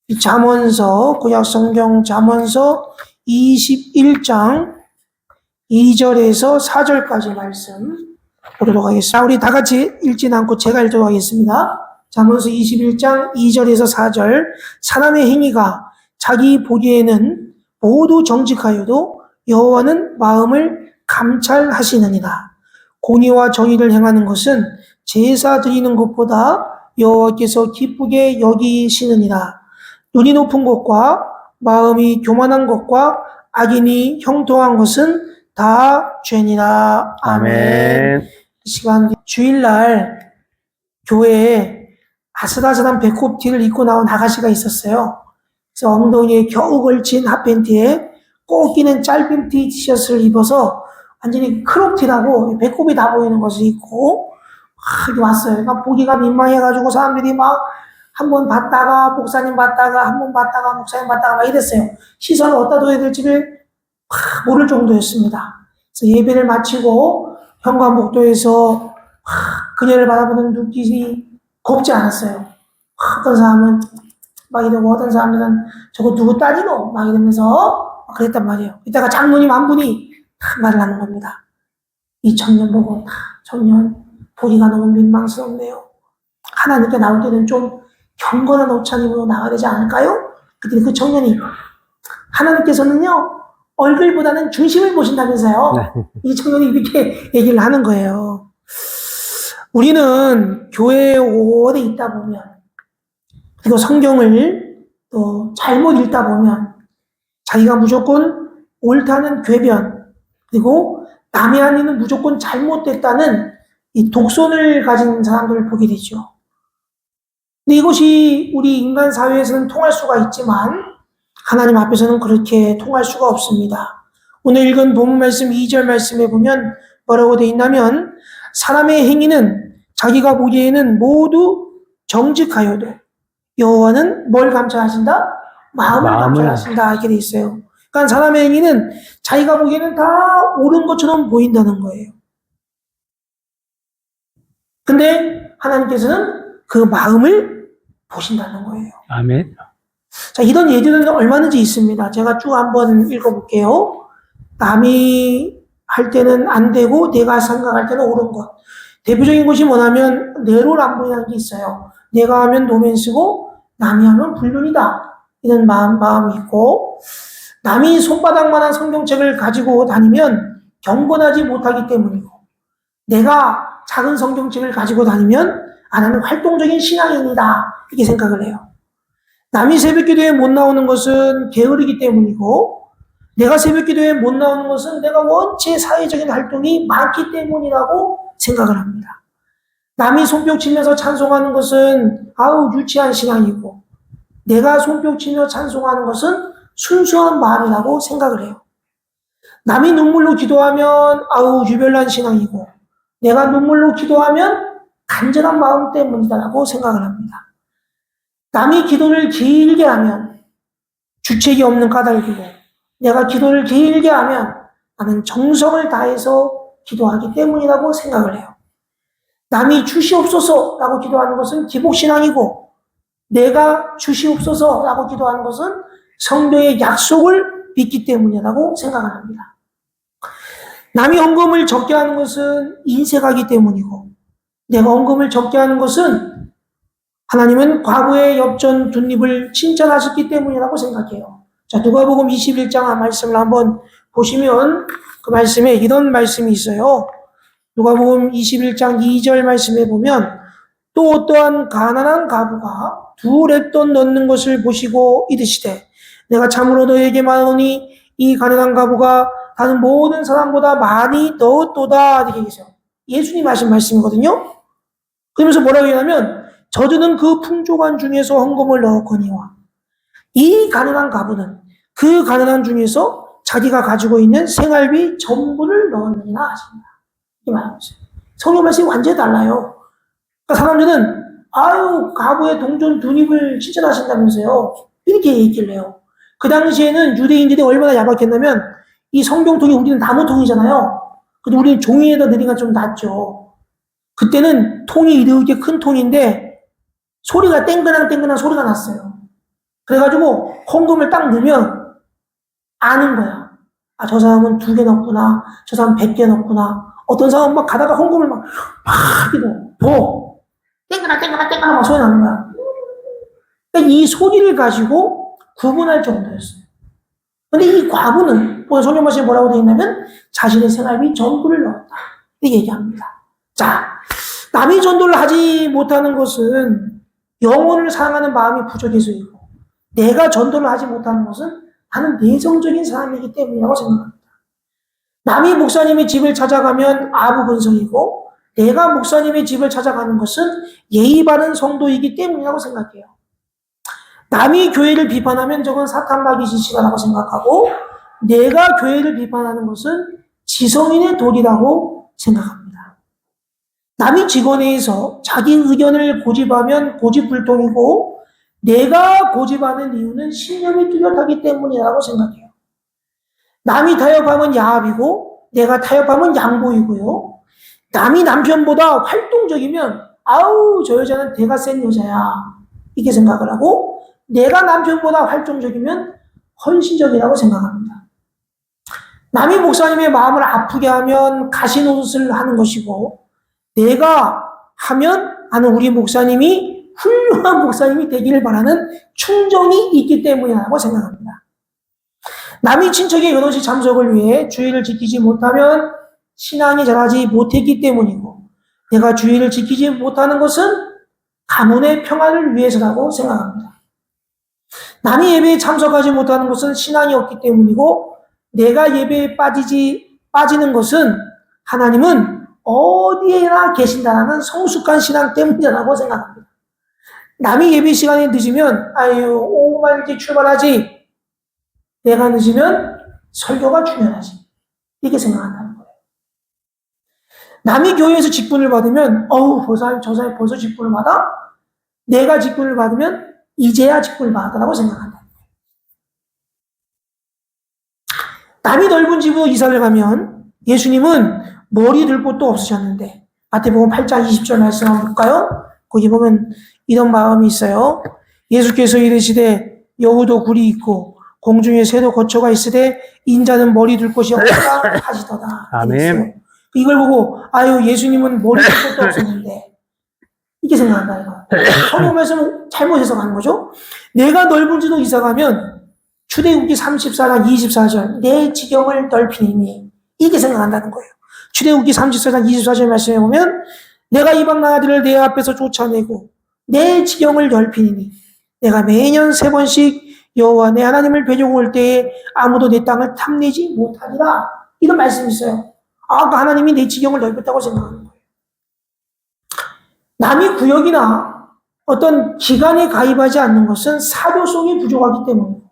이 잠언서, 구약성경 잠언서 21장 2절에서 4절까지 말씀 보도록 하겠습니다. 우리 다 같이 읽진 않고 제가 읽도록 하겠습니다. 잠언서 21장 2절에서 4절. 사람의 행위가 자기 보기에는 모두 정직하여도 여호와는 마음을 감찰하시느니라. 공의와 정의를 행하는 것은 제사 드리는 것보다 여호와께서 기쁘게 여기시느니라. 눈이 높은 것과 마음이 교만한 것과 악인이 형통한 것은 다 죄니라. 아멘. 이 시간 주일날 교회에 아슬아슬한 배꼽티를 입고 나온 아가씨가 있었어요. 그래서 엉덩이에 겨우 걸친 핫팬티에 꼭 끼는 짧은 티셔츠를 입어서 완전히 크롭티라고 배꼽이 다 보이는 것을 입고 막 왔어요. 그러니까 보기가 민망해가지고 사람들이 막 한 번 봤다가 목사님 봤다가 한 번 봤다가 목사님 봤다가 막 이랬어요. 시선을 어디다 둬야 될지를 모를 정도였습니다. 그래서 예배를 마치고 현관복도에서 그녀를 바라보는 눈빛이 곱지 않았어요. 어떤 사람은 막 이러고 어떤 사람들은 저거 누구 딸이노? 막 이러면서 그랬단 말이에요. 이따가 장로님 한 분이 말을 하는 겁니다. 이 청년 보고 청년 보기가 너무 민망스럽네요. 하나님께 나올 때는 좀 경건한 옷차림으로 나가야 되지 않을까요? 그때 그 청년이 하나님께서는요 얼굴보다는 중심을 보신다면서요. 이 청년이 이렇게 얘기를 하는 거예요. 우리는 교회에 오래 있다 보면 그리고 성경을 또 잘못 읽다 보면 자기가 무조건 옳다는 궤변 그리고 남의 아니는 무조건 잘못됐다는 이 독선을 가진 사람들을 보게 되죠. 근데 이것이 우리 인간 사회에서는 통할 수가 있지만 하나님 앞에서는 그렇게 통할 수가 없습니다. 오늘 읽은 본문 말씀 2절 말씀에 보면 뭐라고 되어 있냐면 사람의 행위는 자기가 보기에는 모두 정직하여도 여호와는 뭘 감찰하신다? 마음을 감찰하신다 이렇게 되어 있어요. 그러니까 사람의 행위는 자기가 보기에는 다 옳은 것처럼 보인다는 거예요. 근데 하나님께서는 그 마음을 보신다는 거예요. 아멘. 자, 이런 예들은 얼마든지 있습니다. 제가 쭉 한번 읽어볼게요. 남이 할 때는 안 되고 내가 생각할 때는 옳은 것. 대표적인 것이 뭐냐면 내로남불이라는 게 있어요. 내가 하면 노맨스고 남이 하면 불륜이다. 이런 마음이 있고 남이 손바닥만한 성경책을 가지고 다니면 경건하지 못하기 때문이고 내가 작은 성경책을 가지고 다니면 나는 활동적인 신앙인이다. 이렇게 생각을 해요. 남이 새벽기도에 못 나오는 것은 게으르기 때문이고 내가 새벽기도에 못 나오는 것은 내가 원체 사회적인 활동이 많기 때문이라고 생각을 합니다. 남이 손뼉 치면서 찬송하는 것은 유치한 신앙이고 내가 손뼉 치며 찬송하는 것은 순수한 마음이라고 생각을 해요. 남이 눈물로 기도하면 유별난 신앙이고 내가 눈물로 기도하면 간절한 마음 때문이다라고 생각을 합니다. 남이 기도를 길게 하면 주책이 없는 까닭이고 내가 기도를 길게 하면 나는 정성을 다해서 기도하기 때문이라고 생각을 해요. 남이 주시옵소서라고 기도하는 것은 기복신앙이고 내가 주시옵소서라고 기도하는 것은 성도의 약속을 믿기 때문이라고 생각을 합니다. 남이 헌금을 적게 하는 것은 인색하기 때문이고 내가 헌금을 적게 하는 것은 하나님은 과부의 엽전 둔입을 칭찬하셨기 때문이라고 생각해요. 자, 누가복음 21장 말씀을 한번 보시면 그 말씀에 이런 말씀이 있어요. 누가복음 21장 2절 말씀에 보면 또 어떠한 가난한 과부가 두 랩돈 넣는 것을 보시고 이르시되 내가 참으로 너에게 말하노니 이 가난한 과부가 다른 모든 사람보다 많이 넣었도다 이렇게 얘기해요. 예수님 하신 말씀이거든요. 그러면서 뭐라고 하냐면 저주는 그 풍족한 중에서 헌금을 넣었거니와 이 가난한 과부는 그 가난한 중에서 자기가 가지고 있는 생활비 전부를 넣었느니라 하십니다. 이 말이죠. 성경 말씀이 완전히 달라요. 그러니까 사람들은 과부의 동전 둔입을 칭찬하신다면서요. 이렇게 얘기를 해요. 그 당시에는 유대인들이 얼마나 야박했냐면 이 성경통이 우리는 나무통이잖아요. 근데 우리는 종이에다 내리기가 좀 낫죠. 그때는 통이 이렇게 큰 통인데 소리가 땡그랑 소리가 났어요. 그래가지고 헌금을 딱 넣으면 아는 거야. 아, 저 사람은 2개 넣었구나. 저 사람은 100개 넣었구나. 어떤 사람은 막 가다가 헌금을 막 이거 땡그라 막 소리 나는 거야. 그러니까 이 소리를 가지고 구분할 정도였어요. 근데 이 과부는 오늘 성경말씀에 뭐라고 되어 있냐면 자신의 생활비 전부를 넣었다. 이렇게 얘기합니다. 자, 남이 전도를 하지 못하는 것은 영혼을 사랑하는 마음이 부족해서이고, 내가 전도를 하지 못하는 것은 나는 내성적인 사람이기 때문이라고 생각합니다. 남이 목사님의 집을 찾아가면 아부근성이고, 내가 목사님의 집을 찾아가는 것은 예의 바른 성도이기 때문이라고 생각해요. 남이 교회를 비판하면 저건 사탄마귀 짓이라고 생각하고, 내가 교회를 비판하는 것은 지성인의 도리라고 생각합니다. 남이 직원회에서 자기 의견을 고집하면 고집불통이고, 내가 고집하는 이유는 신념이 뚜렷하기 때문이라고 생각해요. 남이 타협하면 야합이고, 내가 타협하면 양보이고요. 남이 남편보다 활동적이면 아우 저 여자는 대가 센 여자야 이렇게 생각을 하고, 내가 남편보다 활동적이면 헌신적이라고 생각합니다. 남이 목사님의 마음을 아프게 하면 가시노릇을 하는 것이고, 내가 하면 나는 우리 목사님이 훌륭한 목사님이 되기를 바라는 충정이 있기 때문이라고 생각합니다. 남이 친척의 결혼식 참석을 위해 주의를 지키지 못하면 신앙이 자라지 못했기 때문이고, 내가 주의를 지키지 못하는 것은 가문의 평안을 위해서라고 생각합니다. 남이 예배에 참석하지 못하는 것은 신앙이 없기 때문이고, 내가 예배에 빠지는 것은 하나님은 어디에나 계신다는 성숙한 신앙 때문이라고 생각합니다. 남이 예배 시간에 늦으면 아유 오후만 일찍 출발하지, 내가 늦으면 설교가 중요하지 이렇게 생각한다는 거예요. 남이 교회에서 직분을 받으면 어우 저 사람이 벌써 직분을 받아? 내가 직분을 받으면 이제야 직분을 받았다고 생각한다. 남이 넓은 집으로 이사를 가면 예수님은 머리 들 곳도 없으셨는데, 마태복음 8장 20절 말씀 한번 볼까요? 거기 보면 이런 마음이 있어요. 예수께서 이르시되 여우도 굴이 있고 공중에 새도 거처가 있으되 인자는 머리 둘 곳이 없다 하시더라. 아멘. 이걸 보고 아유 예수님은 머리 둘 곳도 없었는데 이렇게 생각한다는 거예요. 성경 말씀은 잘못 해석하는 거죠. 내가 넓은 지도 이사 가면 출애굽기 34장 24절 내 지경을 넓히니 이렇게 생각한다는 거예요. 출애굽기 34장 24절 말씀에 보면 내가 이방 나라들을 내 앞에서 쫓아내고 내 지경을 넓히니 내가 매년 3번씩 여호와 내 하나님을 뵈려고 올 때에 아무도 내 땅을 탐내지 못하리라. 이런 말씀이 있어요. 아까 하나님이 내 지경을 넓혔다고 생각하는 거예요. 남이 구역이나 어떤 기관에 가입하지 않는 것은 사교성이 부족하기 때문이고,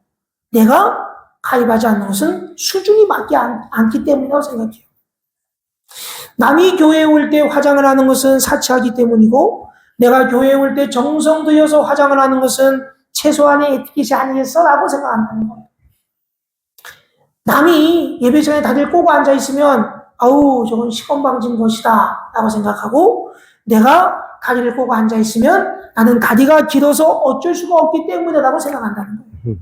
내가 가입하지 않는 것은 수준이 맞지 않기 때문이라고 생각해요. 남이 교회에 올 때 화장을 하는 것은 사치하기 때문이고, 내가 교회에 올 때 정성 들여서 화장을 하는 것은 최소한의 에티켓이 아니겠어? 라고 생각한다는 거예요. 남이 예배 시간에 다들 꼬고 앉아있으면 아우 저건 시건방진 것이다 라고 생각하고, 내가 다리를 꼬고 앉아있으면 나는 다리가 길어서 어쩔 수가 없기 때문이라고 생각한다는 거예요.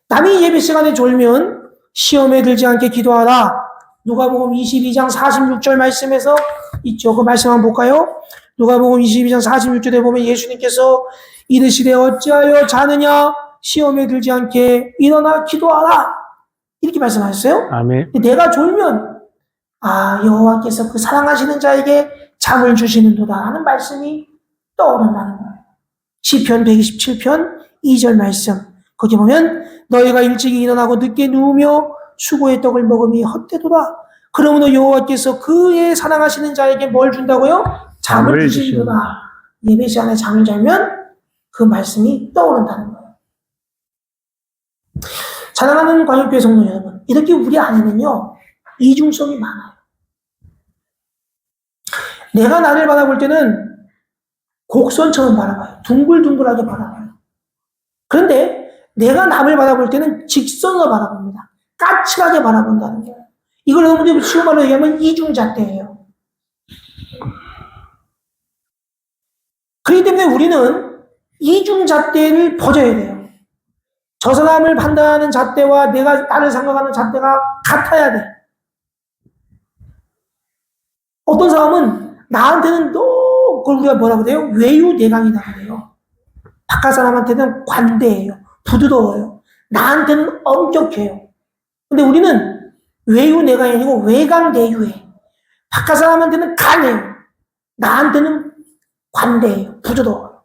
남이 예배 시간에 졸면 시험에 들지 않게 기도하라. 누가복음 22장 46절 말씀에서 있죠. 그 말씀 한번 볼까요? 누가복음 22장 46절에 보면 예수님께서 이르시되 어찌하여 자느냐, 시험에 들지 않게 일어나 기도하라 이렇게 말씀하셨어요. 아멘. 내가 졸면 여호와께서 그 사랑하시는 자에게 잠을 주시는도다 하는 말씀이 떠오른다는 거예요. 시편 127편 2절 말씀 거기 보면 너희가 일찍이 일어나고 늦게 누우며 수고의 떡을 먹음이 헛되도다. 그러므로 여호와께서 그의 사랑하시는 자에게 뭘 준다고요? 잠을 주시는도다. 예배 시간에 잠을 자면 그 말씀이 떠오른다는 거예요. 사랑하는 광역교회 성도 여러분, 이렇게 우리 안에는요 이중성이 많아요. 내가 나를 바라볼 때는 곡선처럼 바라봐요. 둥글둥글하게 바라봐요. 그런데 내가 남을 바라볼 때는 직선으로 바라봅니다. 까칠하게 바라본다는 거예요. 이걸 여러분들이 쉬운 말로 얘기하면 이중잣대예요. 그렇기 때문에 우리는 이중잣대를 버져야 돼요. 저 사람을 판단하는 잣대와 내가 나를 생각하는 잣대가 같아야 돼. 어떤 사람은 나한테는 또 그걸 우리가 뭐라고 그래요? 외유내강이라고 그래요. 바깥 사람한테는 관대해요. 부드러워요. 나한테는 엄격해요. 근데 우리는 외유내강이 아니고 외강내유해. 바깥 사람한테는 강해요. 나한테는 관대해요. 부드러워요.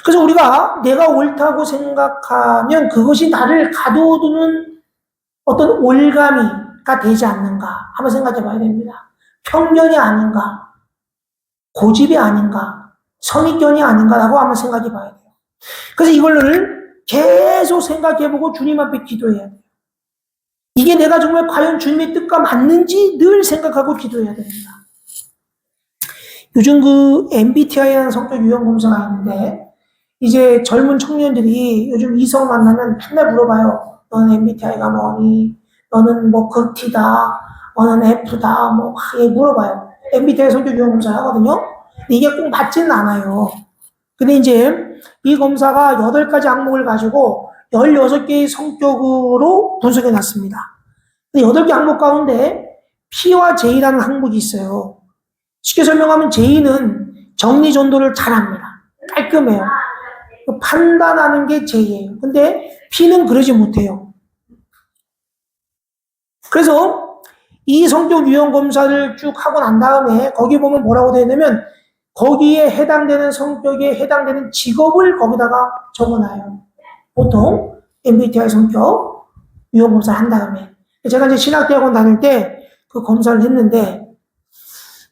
그래서 우리가 내가 옳다고 생각하면 그것이 나를 가둬두는 어떤 올가미가 되지 않는가 한번 생각해 봐야 됩니다. 편견이 아닌가, 고집이 아닌가, 선입견이 아닌가라고 한번 생각해 봐야 돼요. 그래서 이걸를 계속 생각해 보고 주님 앞에 기도해야 돼요. 이게 내가 정말 과연 주님의 뜻과 맞는지 늘 생각하고 기도해야 됩니다. 요즘 그 MBTI라는 성격 유형 검사가 있는데 이제 젊은 청년들이 요즘 이성 만나면 맨날 물어봐요. 너는 MBTI가 뭐니? 너는 뭐 극T다, 너는 F다, 뭐 물어봐요. MBTI 성격 유형 검사를 하거든요. 근데 이게 꼭 맞지는 않아요. 근데 이제 이 검사가 8가지 항목을 가지고 16개의 성격으로 분석해 놨습니다. 근데 8개 항목 가운데 P와 J라는 항목이 있어요. 쉽게 설명하면 J는 정리전도를 잘합니다. 깔끔해요. 판단하는 게 J예요. 근데 P는 그러지 못해요. 그래서 이 성격 유형 검사를 쭉 하고 난 다음에 거기 보면 뭐라고 되어 있냐면 거기에 해당되는 성격에 해당되는 직업을 거기다가 적어놔요. 보통 MBTI 성격 유형 검사를 한 다음에 제가 이제 신학대학원 다닐 때 그 검사를 했는데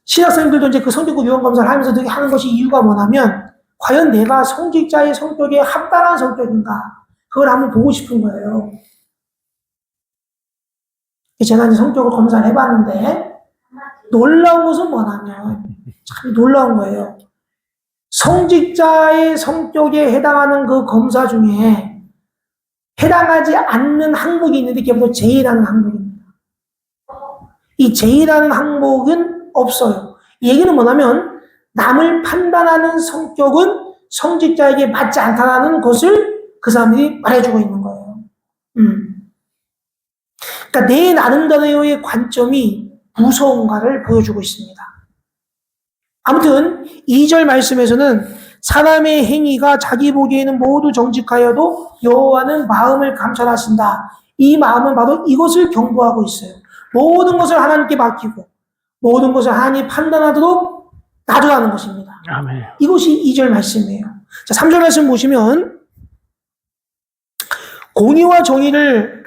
신학생들도 이제 그 성격구 유형 검사를 하면서 되게 하는 것이 이유가 뭐냐면 과연 내가 성직자의 성격에 합당한 성격인가 그걸 한번 보고 싶은 거예요. 제가 이제 성격을 검사를 해봤는데 놀라운 것은 뭐냐면 참 놀라운 거예요. 성직자의 성격에 해당하는 그 검사 중에 해당하지 않는 항목이 있는데 그게 바로 J라는 항목입니다. 이 J라는 항목은 없어요. 이 얘기는 뭐냐면 남을 판단하는 성격은 성직자에게 맞지 않다는 것을 그 사람들이 말해주고 있는 거예요. 그러니까 내 나름대로의 관점이 무서운가를 보여주고 있습니다. 아무튼 2절 말씀에서는 사람의 행위가 자기 보기에는 모두 정직하여도 여호와는 마음을 감찰하신다. 이 마음은 바로 이것을 경고하고 있어요. 모든 것을 하나님께 맡기고 모든 것을 하나님이 판단하도록 놔두라는 것입니다. 아멘. 이것이 2절 말씀이에요. 자, 3절 말씀 보시면 공의와 정의를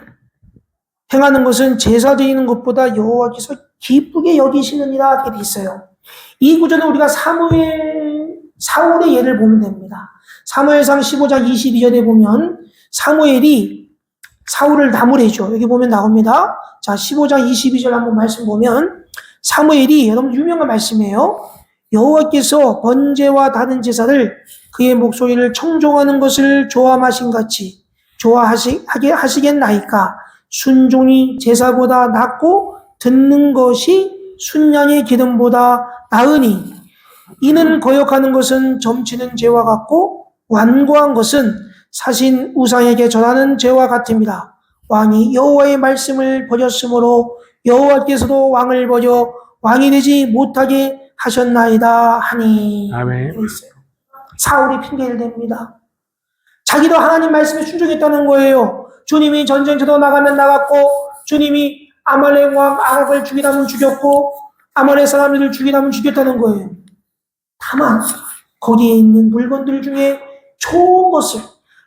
행하는 것은 제사 드리는 것보다 여호와께서 기쁘게 여기시느니라 이렇게 돼 있어요. 이 구절은 우리가 사울의 예를 보면 됩니다. 사무엘상 15장 22절에 보면 사무엘이 사울을 나무래죠. 여기 보면 나옵니다. 자, 15장 22절 한번 말씀 보면 사무엘이 여러분 유명한 말씀이에요. 여호와께서 번제와 다른 제사를 그의 목소리를 청종하는 것을 좋아하신 같이 좋아하게 하시겠나이까. 순종이 제사보다 낫고 듣는 것이 순양의 기름보다 나으니 이는 거역하는 것은 점치는 죄와 같고 완고한 것은 사신 우상에게 절하는 죄와 같습니다. 왕이 여호와의 말씀을 버렸으므로 여호와께서도 왕을 버려 왕이 되지 못하게 하셨나이다 하니. 아멘. 사울이 핑계를 댑니다. 자기도 하나님 말씀에 순종했다는 거예요. 주님이 전쟁터로 나가면 나갔고 주님이 아말렉 왕 아각을 죽이라면 죽였고 아말렉 사람들을 죽이라면 죽였다는 거예요. 다만 거기에 있는 물건들 중에 좋은 것을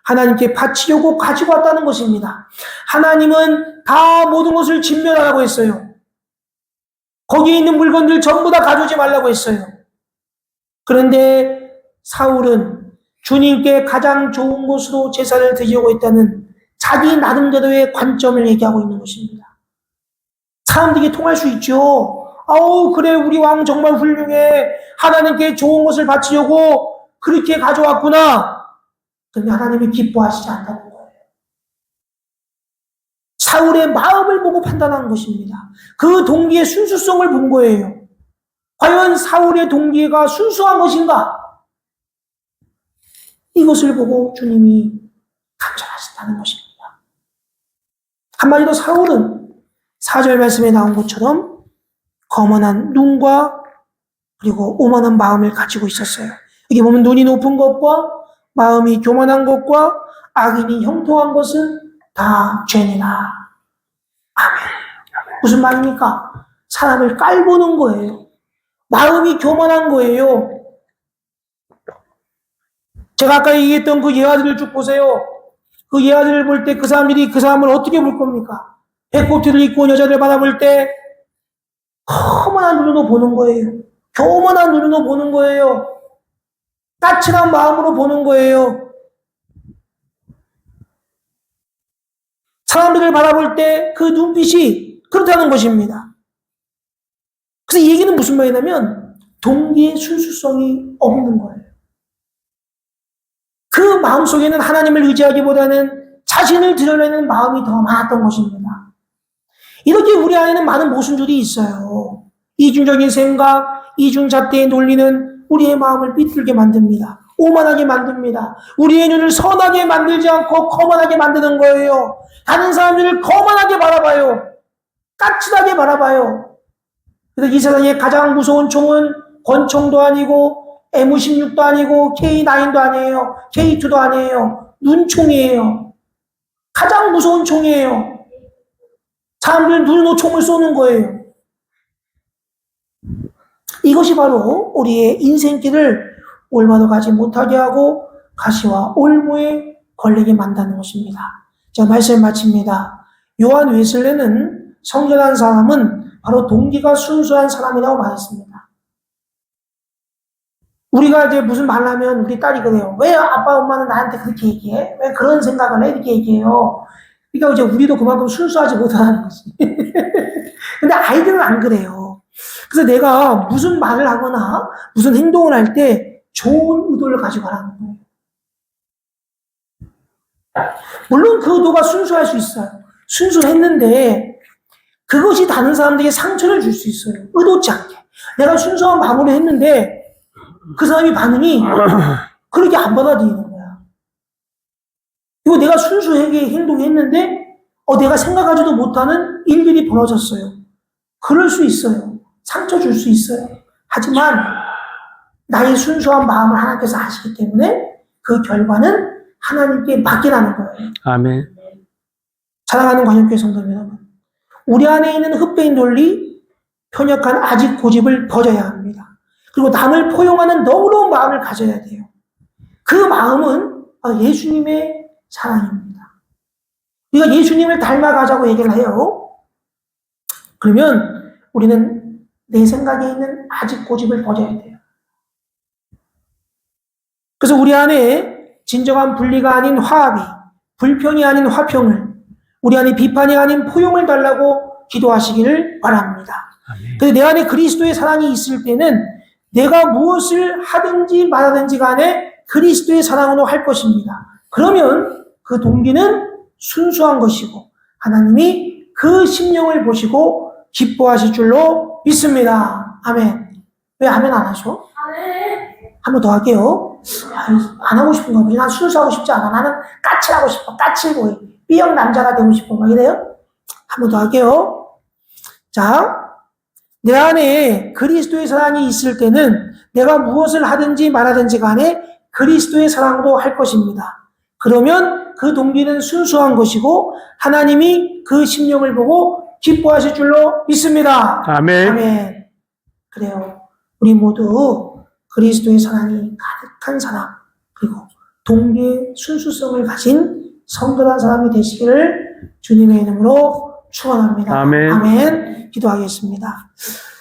하나님께 바치려고 가지고 왔다는 것입니다. 하나님은 다 모든 것을 진멸하라고 했어요. 거기에 있는 물건들 전부 다 가져오지 말라고 했어요. 그런데 사울은 주님께 가장 좋은 것으로 제사를 드리려고 했다는 자기 나름대로의 관점을 얘기하고 있는 것입니다. 사람들에게 통할 수 있죠. 아우 그래 우리 왕 정말 훌륭해. 하나님께 좋은 것을 바치려고 그렇게 가져왔구나. 그런데 하나님이 기뻐하시지 않다는 거예요. 사울의 마음을 보고 판단한 것입니다. 그 동기의 순수성을 본 거예요. 과연 사울의 동기가 순수한 것인가? 이것을 보고 주님이 간절하셨다는 것입니다. 한마디로 사울은 4절 말씀에 나온 것처럼 거만한 눈과 그리고 오만한 마음을 가지고 있었어요. 여기 보면 눈이 높은 것과 마음이 교만한 것과 악인이 형통한 것은 다 죄니라. 아멘. 무슨 말입니까? 사람을 깔보는 거예요. 마음이 교만한 거예요. 제가 아까 얘기했던 그 예화들을 쭉 보세요. 그 예화들을 볼 때 그 사람들이 그 사람을 어떻게 볼 겁니까? 배꼽티를 입고 온 여자를 바라볼 때 거만한 눈으로 보는 거예요. 교만한 눈으로 보는 거예요. 까칠한 마음으로 보는 거예요. 사람들을 바라볼 때 그 눈빛이 그렇다는 것입니다. 그래서 이 얘기는 무슨 말이냐면 동기의 순수성이 없는 거예요. 그 마음속에는 하나님을 의지하기보다는 자신을 드러내는 마음이 더 많았던 것입니다. 이렇게 우리 안에는 많은 모순들이 있어요. 이중적인 생각, 이중잣대의 논리는 우리의 마음을 삐뚤게 만듭니다. 오만하게 만듭니다. 우리의 눈을 선하게 만들지 않고 거만하게 만드는 거예요. 다른 사람들을 거만하게 바라봐요. 까칠하게 바라봐요. 그래서 이 세상에 가장 무서운 총은 권총도 아니고 M16도 아니고 K9도 아니에요. K2도 아니에요. 눈총이에요. 가장 무서운 총이에요. 사람들 눈으로 총을 쏘는 거예요. 이것이 바로 우리의 인생길을 올바로 가지 못하게 하고 가시와 올무에 걸리게 만드는 것입니다. 자, 말씀 마칩니다. 요한 웨슬레는 성결한 사람은 바로 동기가 순수한 사람이라고 말했습니다. 우리가 이제 무슨 말 하면 우리 딸이 그래요. 왜 아빠 엄마는 나한테 그렇게 얘기해? 왜 그런 생각을 해? 이렇게 얘기해요. 그러니까 이제 우리도 그만큼 순수하지 못하는 거지. 근데 아이들은 안 그래요. 그래서 내가 무슨 말을 하거나 무슨 행동을 할 때 좋은 의도를 가지고 하라는 거예요. 물론 그 의도가 순수할 수 있어요. 순수했는데 그것이 다른 사람들에게 상처를 줄 수 있어요. 의도치 않게. 내가 순수한 마음으로 했는데 그 사람이 반응이 그렇게 안 받아들이는 거야. 이거 내가 순수하게 행동했는데 내가 생각하지도 못하는 일들이 벌어졌어요. 그럴 수 있어요. 상처 줄 수 있어요. 하지만 나의 순수한 마음을 하나님께서 아시기 때문에 그 결과는 하나님께 맡기라는 거예요. 아멘. 사랑하는 관용교회 성도 여러분, 우리 안에 있는 흑배인 논리, 편협한 아직 고집을 버려야 합니다. 그리고 남을 포용하는 너그러운 마음을 가져야 돼요. 그 마음은 예수님의 사랑입니다. 우리가 예수님을 닮아가자고 얘기를 해요. 그러면 우리는 내 생각에 있는 아직 고집을 버려야 돼요. 그래서 우리 안에 진정한 분리가 아닌 화합이, 불평이 아닌 화평을, 우리 안에 비판이 아닌 포용을 달라고 기도하시기를 바랍니다. 그래서 내 안에 그리스도의 사랑이 있을 때는 내가 무엇을 하든지 말하든지 간에 그리스도의 사랑으로 할 것입니다. 그러면 그 동기는 순수한 것이고 하나님이 그 심령을 보시고 기뻐하실 줄로 믿습니다. 아멘. 왜 아멘 안 하셔? 한 번 더 할게요. 안 하고 싶은가 보지. 난 순수하고 싶지 않아. 나는 까칠하고 싶어. 까칠보이. B형 남자가 되고 싶어. 막 이래요? 한 번 더 할게요. 자, 내 안에 그리스도의 사랑이 있을 때는 내가 무엇을 하든지 말하든지 간에 그리스도의 사랑으로 할 것입니다. 그러면 그 동기는 순수한 것이고 하나님이 그 심령을 보고 기뻐하실 줄로 믿습니다. 아멘. 아멘. 그래요. 우리 모두 그리스도의 사랑이 가득한 사람, 그리고 동기의 순수성을 가진 성결한 사람이 되시기를 주님의 이름으로 축원합니다. 아멘. 아멘. 기도하겠습니다.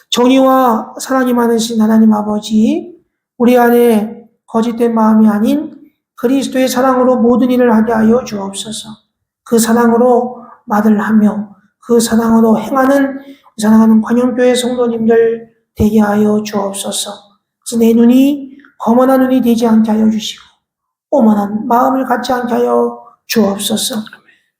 정의와 사랑이 많으신 하나님 아버지, 우리 안에 거짓된 마음이 아닌 그리스도의 사랑으로 모든 일을 하게 하여 주옵소서. 그 사랑으로 말을 하며 그 사랑으로 행하는 사랑하는 관용교회 성도님들 되게 하여 주옵소서. 그래서 내 눈이 거만한 눈이 되지 않게 하여 주시고 오만한 마음을 갖지 않게 하여 주옵소서.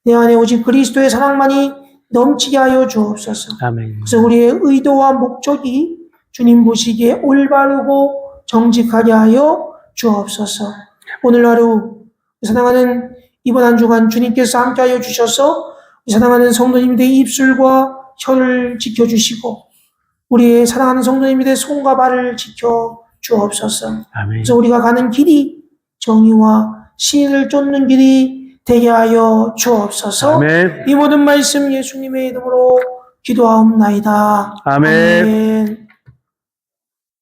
내 안에 오직 그리스도의 사랑만이 넘치게 하여 주옵소서. 아멘. 그래서 우리의 의도와 목적이 주님 보시기에 올바르고 정직하게 하여 주옵소서. 오늘 하루 사랑하는 이번 한 주간 주님께서 함께하여 주셔서 사랑하는 성도님들의 입술과 혀를 지켜주시고 우리의 사랑하는 성도님들의 손과 발을 지켜 주옵소서. 아멘. 그래서 우리가 가는 길이 정의와 신을 쫓는 길이 되게 하여 주옵소서. 아멘. 이 모든 말씀 예수님의 이름으로 기도하옵나이다. 아멘.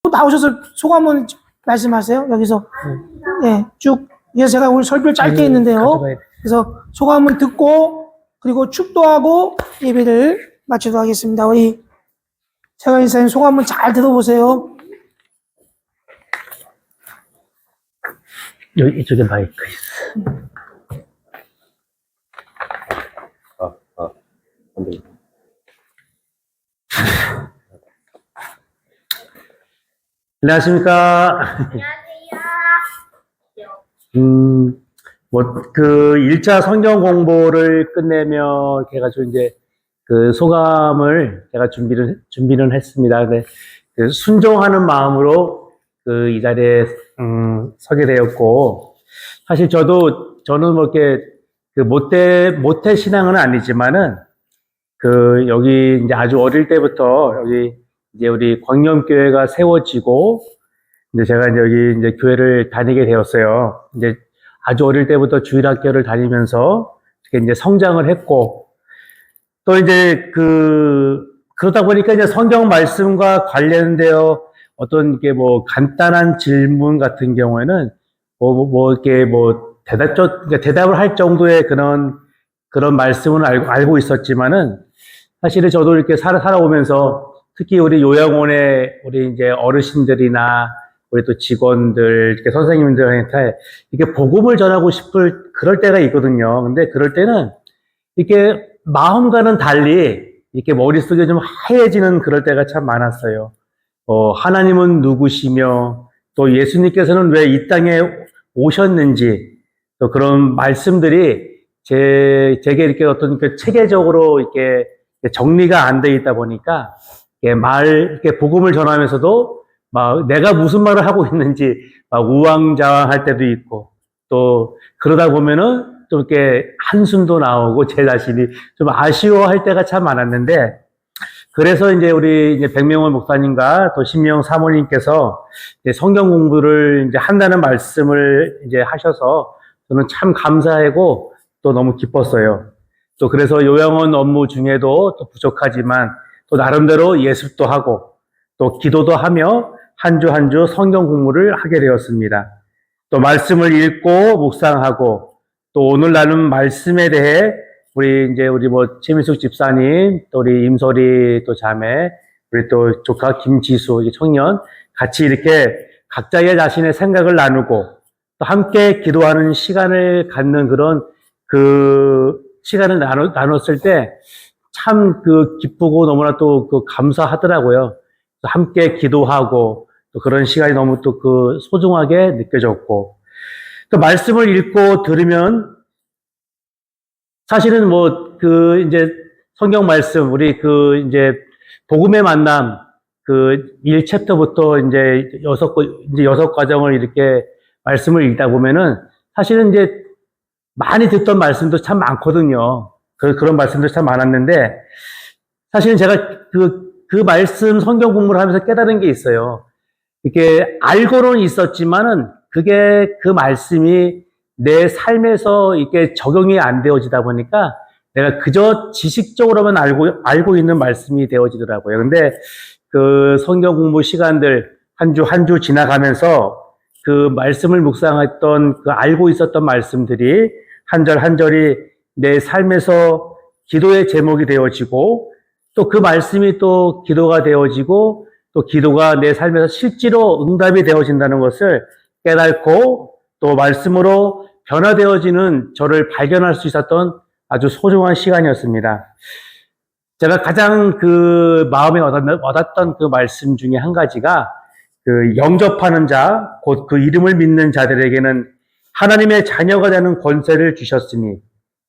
또 나오셔서 소감은 말씀하세요. 여기서 네, 쭉. 그래서 제가 오늘 설교를 짧게 했는데요. 그래서 소감을 듣고 그리고 축도하고 예배를 마치도록 하겠습니다. 우리 제가 인사님 소감을 잘 들어보세요. 여기 이쪽에 마이크 있어. 안 돼. 안녕하십니까. 그 1차 성경 공부를 끝내며 해가지고 이제 그 소감을 제가 준비는 했습니다. 근데 그 순종하는 마음으로 그 이 자리에 서게 되었고, 사실 저는 뭐 이렇게 그 모태 신앙은 아니지만은 그 여기 이제 아주 어릴 때부터 여기 이제 우리 광염교회가 세워지고 이제 제가 이제 여기 이제 교회를 다니게 되었어요. 이제 아주 어릴 때부터 주일학교를 다니면서 이렇게 이제 성장을 했고 또 이제 그러다 보니까 이제 성경 말씀과 관련되어 어떤 게 뭐 간단한 질문 같은 경우에는 이렇게 대답을 할 정도의 그런 말씀은 알고 있었지만은 사실은 저도 이렇게 살아오면서 특히 우리 요양원의 우리 이제 어르신들이나 우리 또 직원들, 이렇게 선생님들한테 이렇게 복음을 전하고 싶을 그럴 때가 있거든요. 근데 그럴 때는 이렇게 마음과는 달리 이렇게 머릿속에 좀 하얘지는 그럴 때가 참 많았어요. 하나님은 누구시며 또 예수님께서는 왜 이 땅에 오셨는지 또 그런 말씀들이 제게 이렇게 어떤 그 체계적으로 이렇게 정리가 안 돼 있다 보니까 이렇게 복음을 전하면서도 막 내가 무슨 말을 하고 있는지 막 우왕좌왕할 때도 있고 또 그러다 보면은 좀 이렇게 한숨도 나오고 제 자신이 좀 아쉬워할 때가 참 많았는데 그래서 이제 우리 이제 백명원 목사님과 또 신명 사모님께서 이제 성경 공부를 이제 한다는 말씀을 이제 하셔서 저는 참 감사하고 또 너무 기뻤어요. 또 그래서 요양원 업무 중에도 또 부족하지만 또 나름대로 예습도 하고 또 기도도 하며 한 주 한 주 성경 공부를 하게 되었습니다. 또 말씀을 읽고 묵상하고 또 오늘 나눈 말씀에 대해 우리 최민숙 집사님, 또 우리 임소리 또 자매, 우리 또 조카 김지수 청년 같이 이렇게 각자의 자신의 생각을 나누고 또 함께 기도하는 시간을 갖는 그런 그 시간을 나눴을 때 참 기쁘고 너무나 또 감사하더라고요. 함께 기도하고 또 그런 시간이 너무 또 소중하게 느껴졌고 또 말씀을 읽고 들으면 사실은 이제 성경 말씀 우리 이제 복음의 만남 1챕터부터 이제 여섯 과정을 이렇게 말씀을 읽다 보면은 사실은 이제 많이 듣던 말씀도 참 많거든요. 그런 말씀도 참 많았는데 사실은 제가 그 말씀 성경 공부를 하면서 깨달은 게 있어요. 이렇게 알고는 있었지만은 그게 그 말씀이 내 삶에서 이렇게 적용이 안 되어지다 보니까 내가 그저 지식적으로만 알고 있는 말씀이 되어지더라고요. 근데 그 성경 공부 시간들 한 주 지나가면서 그 말씀을 묵상했던 알고 있었던 말씀들이 한 절 한 절이 내 삶에서 기도의 제목이 되어지고 또 그 말씀이 또 기도가 되어지고 또 기도가 내 삶에서 실제로 응답이 되어진다는 것을 깨닫고 또 말씀으로 변화되어지는 저를 발견할 수 있었던 아주 소중한 시간이었습니다. 제가 가장 마음에 와닿던 그 말씀 중에 한 가지가 영접하는 자, 곧 그 이름을 믿는 자들에게는 하나님의 자녀가 되는 권세를 주셨으니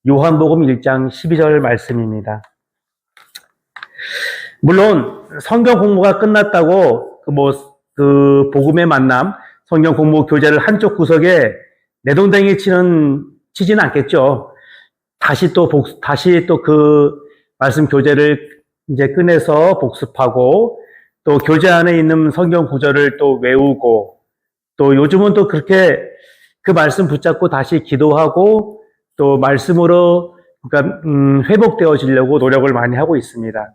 요한복음 1장 12절 말씀입니다. 물론 성경 공부가 끝났다고 복음의 만남 성경 공부 교재를 한쪽 구석에 내동댕이 치지는 않겠죠. 다시 또 그 말씀 교재를 이제 꺼내서 복습하고 또 교재 안에 있는 성경 구절을 또 외우고 또 요즘은 또 그렇게 그 말씀 붙잡고 다시 기도하고 또 말씀으로 그러니까 회복되어지려고 노력을 많이 하고 있습니다.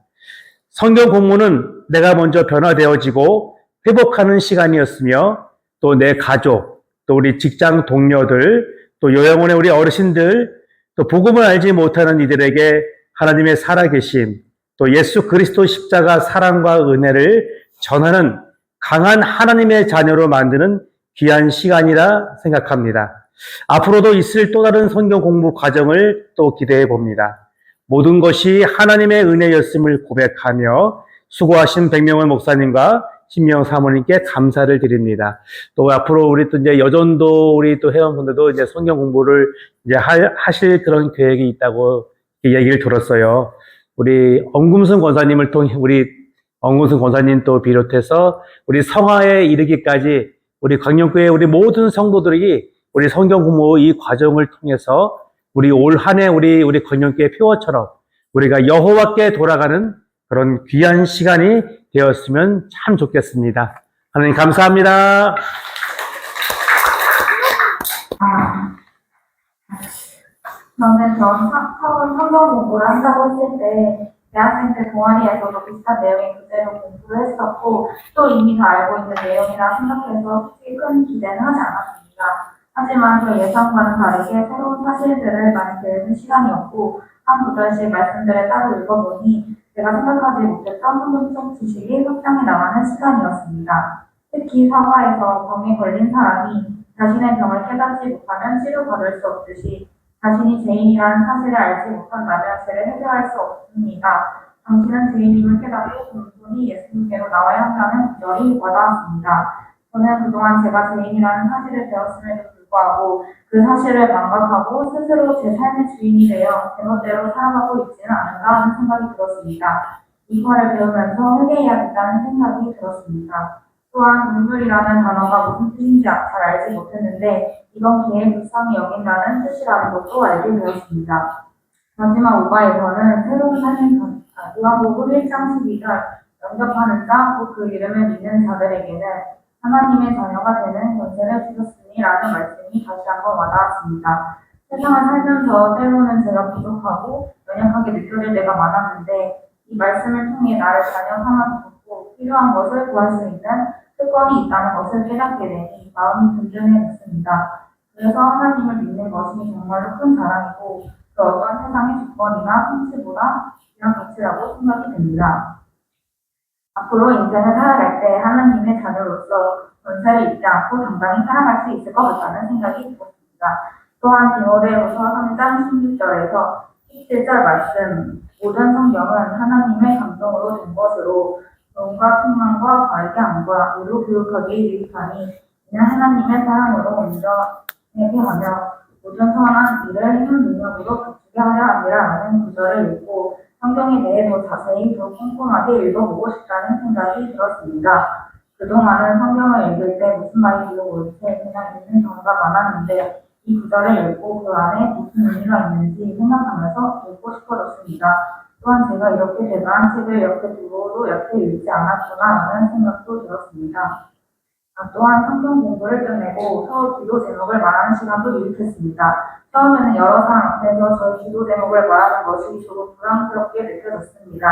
성경 공부는 내가 먼저 변화되어지고 회복하는 시간이었으며 또 내 가족, 또 우리 직장 동료들, 또 요양원의 우리 어르신들, 또 복음을 알지 못하는 이들에게 하나님의 살아계심, 또 예수 그리스도 십자가 사랑과 은혜를 전하는 강한 하나님의 자녀로 만드는 귀한 시간이라 생각합니다. 앞으로도 있을 또 다른 성경 공부 과정을 또 기대해 봅니다. 모든 것이 하나님의 은혜였음을 고백하며 수고하신 백명원 목사님과 신명 사모님께 감사를 드립니다. 또 앞으로 우리 또 이제 여전도 우리 또 회원분들도 이제 성경 공부를 이제 하실 그런 계획이 있다고 얘기를 들었어요. 우리 엄금순 권사님을 통해 우리 엄금순 권사님 또 비롯해서 우리 성화에 이르기까지 우리 광명교회 우리 모든 성도들이 우리 성경 공부 이 과정을 통해서 우리 올 한 해 우리 광명교회 표어처럼 우리가 여호와께 돌아가는 그런 귀한 시간이 되었으면 참 좋겠습니다. 하나님 감사합니다. 저는 처음 성경 공부를 한다고 했을 때 대학생 때 동아리에서도 비슷한 내용의 교재로 공부를 했었고 또 이미 다 알고 있는 내용이라 생각해서 솔직히 큰 기대는 하지 않았습니다. 하지만 저 예상과는 다르게 새로운 사실들을 많이 배우는 시간이었고 한 구절씩 말씀들을 따로 읽어보니 제가 생각하지 못했던 성경적 지식이 확장해 나가는 시간이었습니다. 특히 사화에서 병에 걸린 사람이 자신의 병을 깨닫지 못하면 치료받을 수 없듯이 자신이 죄인이라는 사실을 알지 못한다면 죄를 해결할 수 없습니다. 당신은 죄인임을 깨닫고 공손히 예수님께로 나와야 한다는 구절이 와닿았습니다. 저는 그동안 제가 죄인이라는 사실을 배웠음에도 불구하고 그 사실을 망각하고 스스로 제 삶의 주인이 되어 제멋대로 살아가고 있지는 않은가 하는 생각이 들었습니다. 이과를 배우면서 회개해야겠다는 생각이 들었습니다. 또한 눈물이라는 단어가 무슨 뜻인지 잘 알지 못했는데 이건 개의 불쌍히 여긴다는 뜻이라는 것도 알게 되었습니다. 마지막 5과에서는 새로운 삶의 요한복음 1장 12절 영접하는 자, 곧 그 이름을 믿는 자들에게는 하나님의 자녀가 되는 권세를 주셨으니 라는 말씀이 다시 한번 와닿았습니다. 세상을 살면서 때로는 제가 부족하고 연약하게 느껴질 때가 많았는데 이 말씀을 통해 나를 자녀 삼아주고 필요한 것을 구할 수 있는 특권이 있다는 것을 깨닫게 되니 마음이 든든해졌습니다. 그래서 하나님을 믿는 것이 정말로 큰 자랑이고 그 어떤 세상의 조건이나 성취보다 귀한 가치라고 생각이 됩니다. 앞으로 인생을 살아갈 때 하나님의 자녀로서 권세를 잊지 않고 당당히 살아갈 수 있을 것 같다는 생각이 들었습니다. 또한 디모데후서 3장 16절에서 17절 말씀 모든 성경은 하나님의 감동으로 된 것으로 교훈과 책망과 바르게 함과 의로 교육하기에 유익하니 이는 하나님의 사랑으로 온전하게 하며 모든 선한 일을 힘 능력으로 갖추게 하려 함이라는 구절을 읽고 성경에 대해 더 자세히 더 꼼꼼하게 읽어보고 싶다는 생각이 들었습니다. 그동안은 성경을 읽을 때 무슨 말인지도 모르게 그냥 읽는 경우가 많았는데 이 구절을 읽고 그 안에 무슨 의미가 있는지 생각하면서 읽고 싶어졌습니다. 또한 제가 이렇게 대단한 책을 이렇게 두고도 이렇게 읽지 않았구나 하는 생각도 들었습니다. 또한 성경 공부를 끝내고 서로 기도 제목을 말하는 시간도 유익했습니다. 처음에는 여러 사람 앞에서 저희 기도 제목을 말하는 것이 조금 부담스럽게 느껴졌습니다.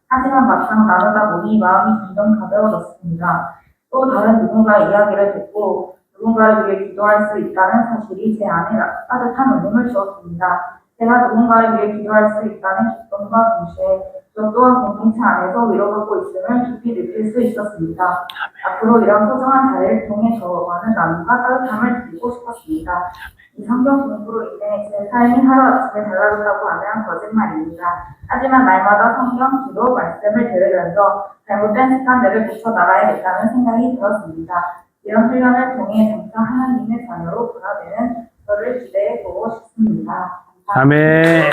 하지만 막상 나누다 보니 마음이 점점 가벼워졌습니다. 또 다른 누군가의 이야기를 듣고 누군가를 위해 기도할 수 있다는 사실이 제 안에 따뜻한 울림을 주었습니다. 제가 누군가를 위해 기도할 수 있다는 기쁨과 동시에 저 또한 공동체 안에서 위로받고 있음을 깊이 느낄 수 있었습니다. 앞으로 이런 소중한 자리를 통해 더 많은 나눔과 따뜻함을 드리고 싶었습니다. 이 성경 공부로 인해 제 삶이 하루아침에 달라졌다고 하면 거짓말입니다. 하지만 날마다 성경, 기도, 말씀을 들으면서 잘못된 습관들을 고쳐 나가야겠다는 생각이 들었습니다. 이런 훈련을 통해 점차 하나님의 자녀로 변화되는 저를 기대해 보고 싶습니다. 감사합니다. 아멘.